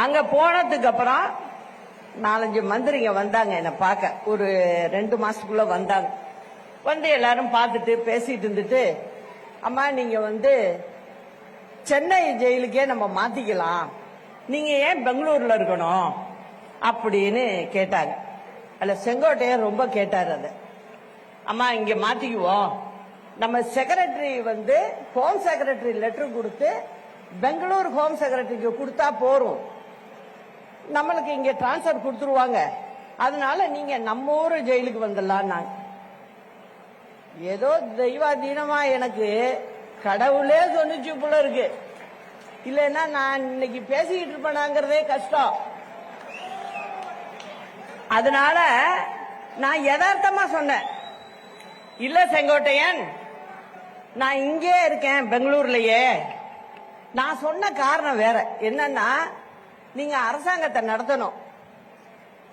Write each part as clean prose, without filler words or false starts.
அங்க போனதுக்கு அப்புறம் 4-5 மந்திரிங்க வந்தாங்க என்ன பார்க்க. ஒரு 2 மாசத்துக்குள்ள வந்தாங்க. வந்து எல்லாரும் பார்த்துட்டு பேசிட்டு இருந்துட்டு, அம்மா நீங்க சென்னை ஜெயிலுக்கே நம்ம மாத்திக்கலாம், நீங்க ஏன் பெங்களூர்ல இருக்கணும் அப்படின்னு கேட்டாங்க. அதுல செங்கோட்டையன் ரொம்ப கேட்டாரு. அது அம்மா இங்க மாத்திக்குவோம், நம்ம செக்ரட்டரி ஹோம் செக்ரட்டரி லெட்டர் கொடுத்து பெங்களூர் ஹோம் செக்ரட்டரிக்கு கொடுத்தா போறோம், நம்மளுக்கு இங்க டிரான்ஸ்பர் கொடுத்துருவாங்க, அதனால நீங்க நம்ம ஊரு ஜெயிலுக்கு வந்துடலாம். நான் ஏதோ தெய்வாதீனமா எனக்கு கடவுளே சொன்னிச்சு போல இருக்கு, இல்லைன்னா நான் இன்னைக்கு பேசிக்கிட்டு இருப்பேனாங்கிறதே கஷ்டம். அதனால நான் யதார்த்தமா சொன்னேன், இல்ல செங்கோட்டையன் நான் இங்கே இருக்கேன் பெங்களூர்லயே. நான் சொன்ன காரணம் வேற என்னன்னா, நீங்க அரசாங்கத்தை நடத்தணும்,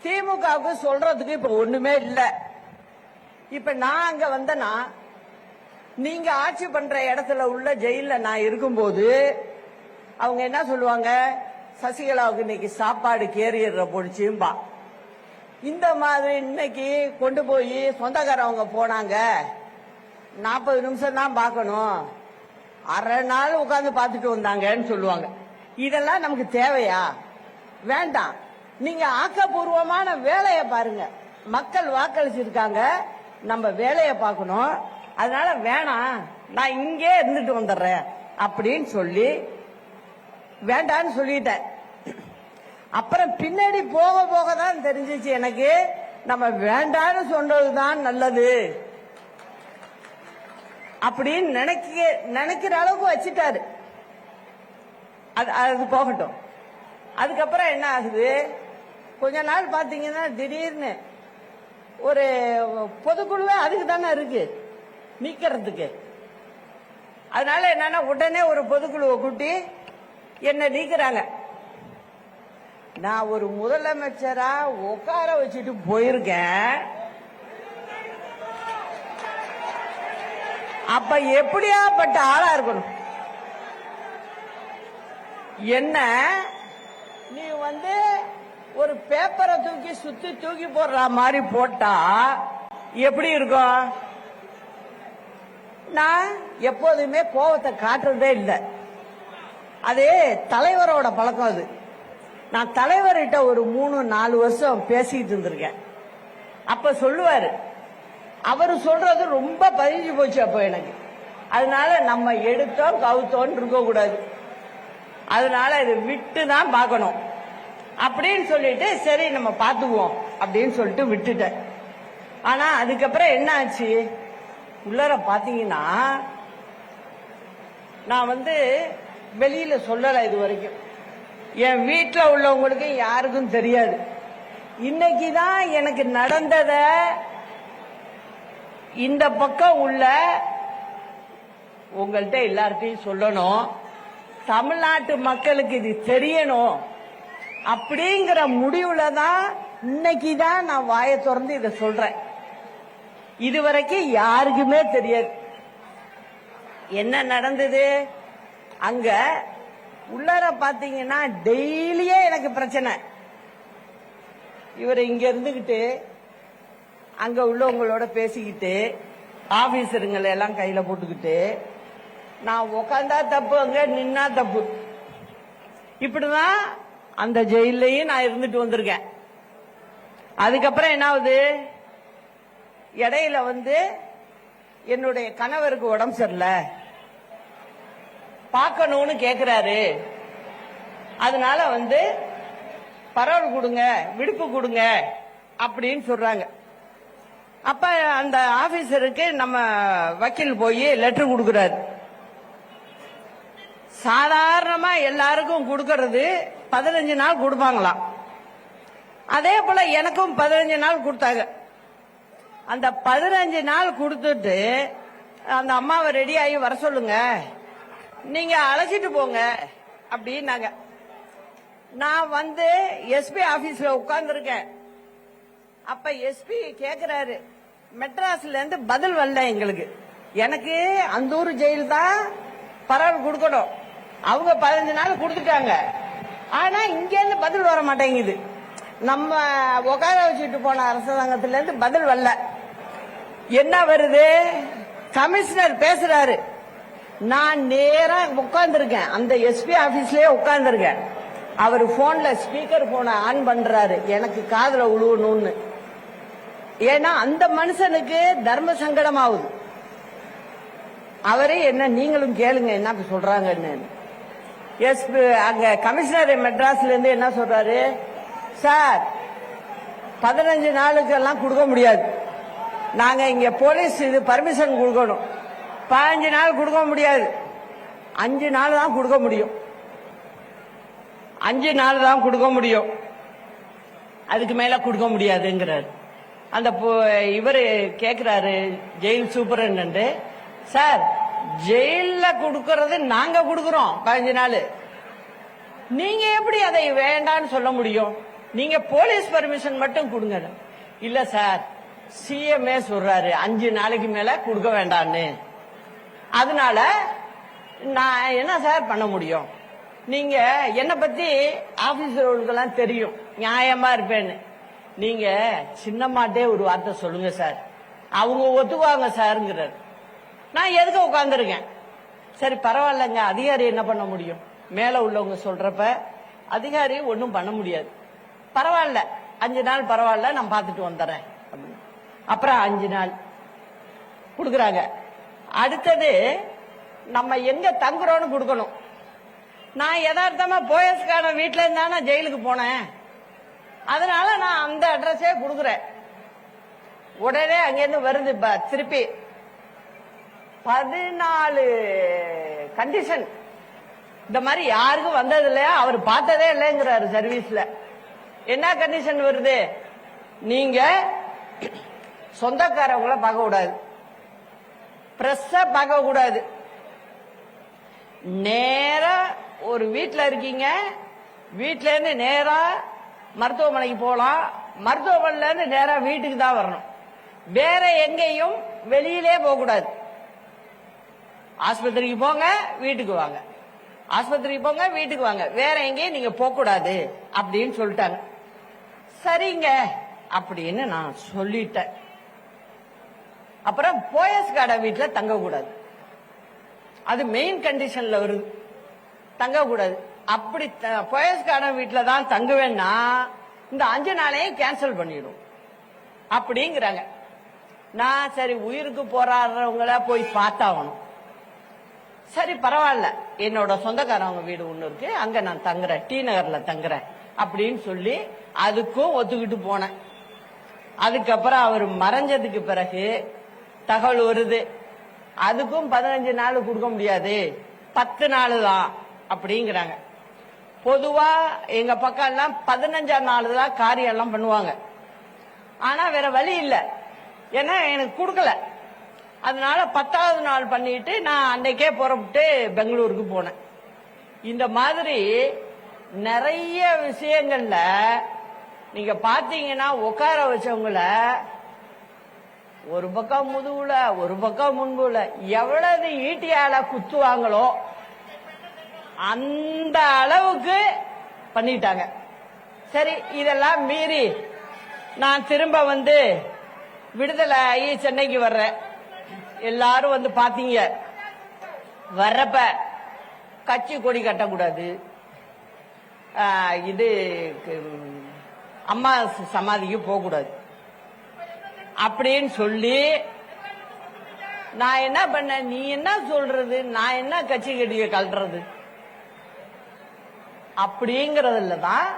திமுகவுக்கு சொல்றதுக்கு இப்ப ஒண்ணுமே இல்ல. இப்ப நான் அங்க வந்தனா, நீங்க ஆட்சி பண்ற இடத்துல உள்ள ஜெயில நான் இருக்கும்போது அவங்க என்ன சொல்லுவாங்க, சசிகலாவுக்கு இன்னைக்கு சாப்பாடு கேரியர்ல போடுச்சும்பா. இந்த மாதிரி இன்னைக்கு கொண்டு போய் சொந்தக்காரவங்க போனாங்க, 40 நிமிஷம் தான் பார்க்கணும், அரை நாள் உட்கார்ந்து பார்த்துட்டு வந்தாங்கன்னு சொல்லுவாங்க. இதெல்லாம் நமக்கு தேவையா? வேண்டாம். நீங்க ஆக்கப்பூர்வமான வேலையை பாருங்க. மக்கள் வாக்களிச்சிருக்காங்க, நம்ம வேலையை பார்க்கணும். அதனால வேணாம், நான் இங்கே இருந்துட்டு வந்துடுறேன் அப்படின்னு சொல்லி வேண்டான்னு சொல்லிட்டேன். அப்புறம் பின்னாடி போக போக தான் தெரிஞ்சிச்சு எனக்கு, நம்ம வேண்டான்னு சொன்னதுதான் நல்லது அப்படின்னு நினைக்கிற அளவுக்கு வச்சுட்டாரு. அது போகட்டும். அதுக்கப்புறம் என்ன ஆகுது, கொஞ்ச நாள் பாத்தீங்கன்னா திடீர்னு ஒரு பொதுக்குழுவே அதுக்கு தானே இருக்கு, நீக்கிறதுக்கு. அதனால என்னன்னா உடனே ஒரு பொதுக்குழுவை கூட்டி என்ன நீக்கிறாங்க. நான் ஒரு முதலமைச்சரா உட்கார வச்சுட்டு போயிருக்கேன். அப்ப எப்படியாப்பட்ட ஆளா இருக்கணும்? என்ன நீ ஒரு பேப்பரை தூக்கி போடுற மாதிரி போட்டா எப்படி இருக்கும்? நான் எப்போதுமே கோபத்தை காட்டுறதே இல்லை, அது தலைவரோட பழக்கம். அது நான் தலைவர்கிட்ட ஒரு 3-4 வருஷம் பேசிட்டு இருந்திருக்கேன். அப்ப சொல்லுவாரு, அவரு சொல்றது ரொம்ப பதிஞ்சு போச்சு அப்ப எனக்கு. அதனால நம்ம எடுத்தோம் கவுத்தோன்னு இருக்க கூடாது, அதனால இதை விட்டு தான் பார்க்கணும் அப்படின்னு சொல்லிட்டு, சரி நம்ம பார்த்துக்குவோம் அப்படின்னு சொல்லிட்டு விட்டுட்டேன். ஆனா அதுக்கப்புறம் என்ன ஆச்சு, உள்ளர பாத்தீங்கன்னா நான் வெளியில சொல்லல இது வரைக்கும், என் வீட்டில் உள்ளவங்களுக்கு யாருக்கும் தெரியாது. இன்னைக்குதான் எனக்கு நடந்தத இந்த பக்கம் உள்ள உங்கள்கிட்ட எல்லார்ட்டையும் சொல்லணும், தமிழ்நாட்டு மக்களுக்கு இது தெரியணும் அப்படிங்கிற முடிவுல தான் இன்னைக்குதான் நான் வாயை திறந்து இதை சொல்றேன். இதுவரைக்கும் யாருக்குமே தெரியாது என்ன நடந்தது. அங்க உள்ளர பாத்தீங்கன்னா டெய்லியே எனக்கு பிரச்சனை. இவர் இங்க இருந்துகிட்டு அங்க உள்ளவங்களோட பேசிக்கிட்டு, ஆபீசருங்களை எல்லாம் கையில போட்டுக்கிட்டு, நான் உக்காந்தா தப்பு, அங்க நின்னா தப்பு, இப்படிதான் அந்த ஜெயிலையும் நான் இருந்துட்டு வந்திருக்கேன். அதுக்கப்புறம் என்ன ஆகுது, இடையில என்னுடைய கணவருக்கு உடம்பு சரியில்லை, பார்க்கணும்னு கேக்குறாரு. அதனால பரவல் கொடுங்க, விடுப்பு கொடுங்க அப்படின்னு சொல்றாங்க. அப்ப அந்த ஆபீசருக்கு நம்ம வக்கீல் போய் லெட்டர் கொடுக்கிறாரு. சாதாரணமா எல்லாருக்கும் கொடுக்கறது 15 நாள் கொடுப்பாங்களாம். அதே போல எனக்கும் 15 நாள் கொடுத்தாங்க. அந்த 15 நாள் கொடுத்துட்டு அந்த அம்மாவை ரெடி ஆகி வர சொல்லுங்க, நீங்க அழைச்சிட்டு போங்க அப்படின்னாங்க. நான் எஸ்பி ஆபீஸ்ல உட்கார்ந்து இருக்கேன். அப்ப எஸ்பி கேக்குறாரு, மெட்ராஸ்ல இருந்து பதில் வரல எங்களுக்கு. எனக்கு அந்தூர் ஜெயில் தான் பரவல் கொடுக்கணும், அவங்க 15 நாள் கொடுத்துட்டாங்க. ஆனா இங்க இருந்து பதில் வர மாட்டேங்குது. நம்ம உட்கார வச்சுட்டு போன அரசாங்கத்துல இருந்து பதில் வரல. என்ன வருது? கமிஷனர் பேசுறாரு. நான் நேரா உட்கார்ந்துருக்கேன், அந்த எஸ்பி ஆபீஸ்லயே உட்கார்ந்துருக்கேன். அவர் போன்ல ஸ்பீக்கர் போனை ஆன் பண்றாரு, எனக்கு காதுல உழுவணும்னு. ஏன்னா அந்த மனுஷனுக்கு தர்ம சங்கடம் ஆகுது. அவரே என்ன, நீங்களும் கேளுங்க என்ன சொல்றாங்கன்னு. அங்க கமிஷனர் மெட்ராஸ்ல இருந்து என்ன சொல்றாரு, சார் 15 நாளுக்கு எல்லாம் கொடுக்க முடியாது, நாங்க இங்க போலீஸ் இது பர்மிஷன் கொடுக்கணும். 15 நாள் கொடுக்க முடியாது, 5 நாள் தான் கொடுக்க முடியும். 5 நாள் தான் கொடுக்க முடியும், அதுக்கு மேல கொடுக்க முடியாதுங்கிறாரு. அந்த இவரு கேக்குறாரு ஜெயில் சூப்பரண்ட், சார் ஜெயில கொடுக்கறது நாங்க கொடுக்கறோம் 15 நாள், நீங்க எப்படி அதை வேண்டான்னு சொல்ல முடியும்? நீங்க போலீஸ் பர்மிஷன் மட்டும் கொடுங்க. இல்ல சார், சிஎம்ஏ சொல்றாரு 5 நாளைக்கு மேல கொடுக்க வேண்டான்னு. அதனால நான் என்ன சார் பண்ண முடியும்? நீங்க என்ன பத்தி ஆபீசர்களுக்கெல்லாம் தெரியும், நியாயமா இருப்பேன்னு. நீங்க சின்னம்மாட்டே ஒரு வார்த்தை சொல்லுங்க சார், அவங்க ஒத்துக்குவாங்க சார்ங்கிறார். நான் எதுக்கு உட்கார்ந்துருக்கேன்? சரி பரவாயில்லங்க, அதிகாரி என்ன பண்ண முடியும்? மேல உள்ளவங்க சொல்றப்ப அதிகாரி ஒன்னும் பண்ண முடியாது. பரவாயில்ல 5 நாள் பரவாயில்ல, நான் பார்த்துட்டு வந்துடுறேன். அப்புறம் 5 நாள் கொடுக்கறாங்க. அடுத்தது நம்ம எங்க தங்குறோம்னு கொடுக்கணும். நான் யதார்த்தமா போயஸ்கான வீட்டுல இருந்தா ஜெயிலுக்கு போனேன், அதனால நான் அந்த அட்ரஸே கொடுக்கறேன். உடனே அங்கிருந்து வருது திருப்பி 14 கண்டிஷன். இந்த மாதிரி யாருக்கும் வந்தது இல்லையா, அவர் பார்த்ததே இல்லைங்கிறாரு சர்வீஸ்ல. என்ன கண்டிஷன் வருது? நீங்க சொந்தக்காரவங்கள பார்க்க கூடாது, பிரஸ் பார்க்க கூடாது, நேரா ஒரு வீட்டுல இருக்கீங்க, வீட்டுல இருந்து நேரா மருத்துவமனைக்கு போகலாம், மருத்துவமனையில இருந்து நேரா வீட்டுக்கு தான் வரணும், வேற எங்கேயும் வெளியிலே போக கூடாது. ஆஸ்பத்திரிக்கு போங்க வீட்டுக்கு வாங்க, ஆஸ்பத்திரிக்கு போங்க வீட்டுக்கு வாங்க, வேற எங்கேயும் நீங்க போக கூடாது அப்படின்னு சொல்லிட்டாங்க. சரிங்க அப்படின்னு நான் சொல்லிட்டேன். அப்புறம் போயஸ்கார்ட வீட்டுல தங்க கூடாது, அது மெயின் கண்டிஷன்ல வருது, தங்க கூடாது. அப்படி போயஸ்கார்ட வீட்டுல தான் தங்குவேன்னா இந்த 5 நாளையும் கேன்சல் பண்ணிடும் அப்படிங்கிறாங்க. நான் சரி உயிருக்கு போராடுறவங்கள போய் பார்த்தாகணும். சரி பரவாயில்ல, என்னோட சொந்தக்காரவங்க வீடு ஒண்ணு இருக்கு, அங்க நான் தங்குறேன், டி நகர்ல தங்குறேன் அப்படின்னு சொல்லி அதுக்கும் ஒத்துக்கிட்டு போனேன். அதுக்கப்புறம் அவர் மறைஞ்சதுக்கு பிறகு தகவல் வருது, அதுக்கும் 15 நாள் கொடுக்க முடியாது, 10 நாள் தான் அப்படிங்கிறாங்க. பொதுவா எங்க பக்கம் எல்லாம் 15ஆம் நாள் தான் காரியம் எல்லாம் பண்ணுவாங்க. ஆனா வேற வழி இல்ல, ஏன்னா எனக்கு கொடுக்கல. அதனால 10வது நாள் பண்ணிட்டு நான் அன்னைக்கே புறப்பட்டு பெங்களூருக்கு போனேன். இந்த மாதிரி நிறைய விஷயங்கள்ல நீங்க பாத்தீங்கன்னா உட்கார வச்சவங்கள ஒரு பக்கம் முதுகுல ஒரு பக்கம் முன்புல எவ்வளவு ஈட்டியால குத்துவாங்களோ அந்த அளவுக்கு பண்ணிட்டாங்க. சரி இதெல்லாம் மீறி நான் திரும்ப வந்து விடுதலை ஆகி சென்னைக்கு வர்றேன். எல்லாரும் வந்து பாத்தீங்க, வர்றப்ப கட்சி கொடி கட்டக்கூடாது, இது அம்மா சமாதிக்கு போக கூடாது அப்படின்னு சொல்லி நான் என்ன பண்ண, நீ என்ன சொல்றது, நான் என்ன கட்சி கட்டிய கழட்டுறது அப்படிங்கறதுல தான்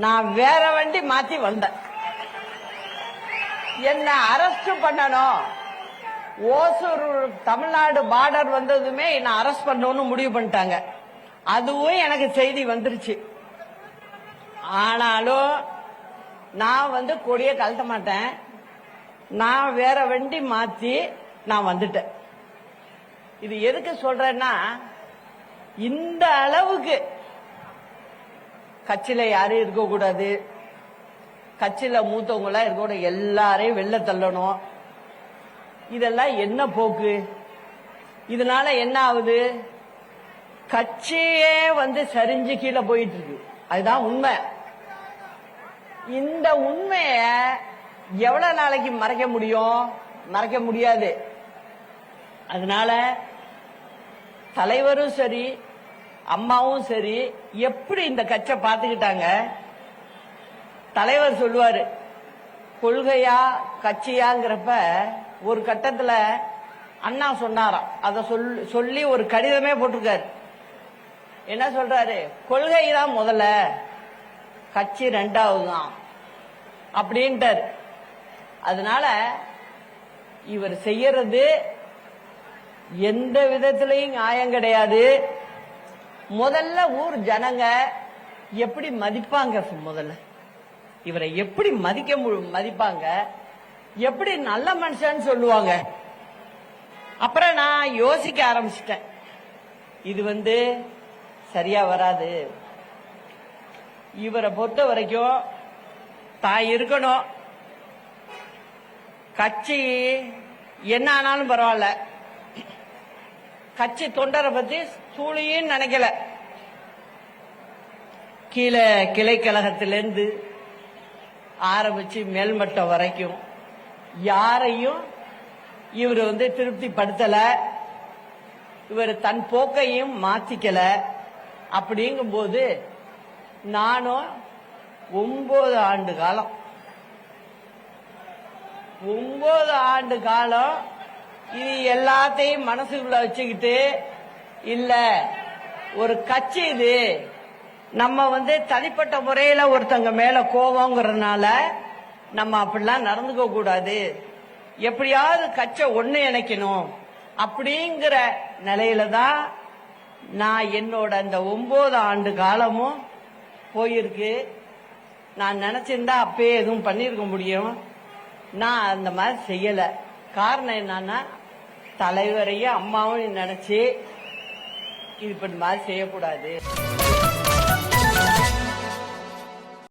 நான் வேற வண்டி மாத்தி வந்தேன். என்ன அரெஸ்ட் பண்ணணும், ஓசூர் தமிழ்நாடு பார்டர் வந்ததுமே என்ன அரெஸ்ட் பண்ணணும்னு முடிவு பண்ணிட்டாங்க. அதுவும் எனக்கு செய்தி வந்துருச்சு. ஆனாலும் நான் வந்து கொடியை கழட்ட மாட்டேன், நான் வேற வண்டி மாத்தி நான் வந்துட்டேன். இது எதுக்கு சொல்றேன்னா, இந்த அளவுக்கு கட்சியில யாரும் இருக்கக்கூடாது, கட்சியில மூத்தவங்களா இருக்கக்கூடாது, எல்லாரையும் வெளில தள்ளணும். இதெல்லாம் என்ன போக்கு? இதனால என்ன ஆகுது? கட்சியே சரிஞ்சு கீழே போயிட்டு இருக்கு. அதுதான் உண்மை. இந்த உண்மைய எவ்வளவு நாளைக்கு மறைக்க முடியும்? மறைக்க முடியாது. அதனால தலைவரும் சரி அம்மாவும் சரி எப்படி இந்த கட்சியை பார்த்துக்கிட்டாங்க? தலைவர் சொல்லுவாரு கொள்கையா கட்சியாங்கிறப்ப ஒரு கட்டத்துல அண்ணா சொன்னாராம். அத சொல்லி ஒரு கடிதமே போட்டிருக்காரு. என்ன சொல்றாரு? கொள்கை தான் முதல்ல, கட்சி ரெண்டாவது தான் அப்படின்ட்டாரு. அதனால இவர் செய்யறது எந்த விதத்திலையும் நியாயம் கிடையாது. முதல்ல ஊர் ஜனங்க எப்படி மதிப்பாங்க? முதல்ல இவரை எப்படி மதிப்பாங்க? எப்படி நல்ல மனுஷன் சொல்லுவாங்க? அப்புறம் நான் யோசிக்க ஆரம்பிச்சிட்டேன். இது சரியா வராது. இவரை பொறுத்த வரைக்கும் தான் இருக்கணும். கட்சி என்ன ஆனாலும் பரவாயில்ல, கட்சி தொண்டரை பத்தி சூழியும் நினைக்கல. கீழே கிளை கழகத்திலிருந்து ஆரம்பிச்சு மேல்மட்டம் வரைக்கும் யாரையும் இவர் திருப்திப்படுத்தல. இவர் தன் போக்கையும் மாத்திக்கல. அப்படிங்கும் போது நானும் 9 ஆண்டு காலம் 9 ஆண்டு காலம் இது எல்லாத்தையும் மனசுக்குள்ள வச்சுக்கிட்டு, இல்ல ஒரு கட்சி இது, நம்ம தனிப்பட்ட முறையில ஒருத்தங்க மேல கோபங்கிறதுனால நம்ம அப்படிலாம் நடந்துக்க கூடாது, எப்படியாவது கட்சி ஒண்ணு இணைக்கணும் அப்படிங்கிற நிலையில தான் நான் என்னோட அந்த 9 ஆண்டு காலமும் போயிருக்கு. நான் நினைச்சிருந்தா அப்பயே எதுவும் பண்ணிருக்க முடியும். நான் அந்த மாதிரி செய்யல. காரணம் என்னன்னா, தலைவரையும் அம்மாவும் நினைச்சு இது மாதிரி செய்யக்கூடாது.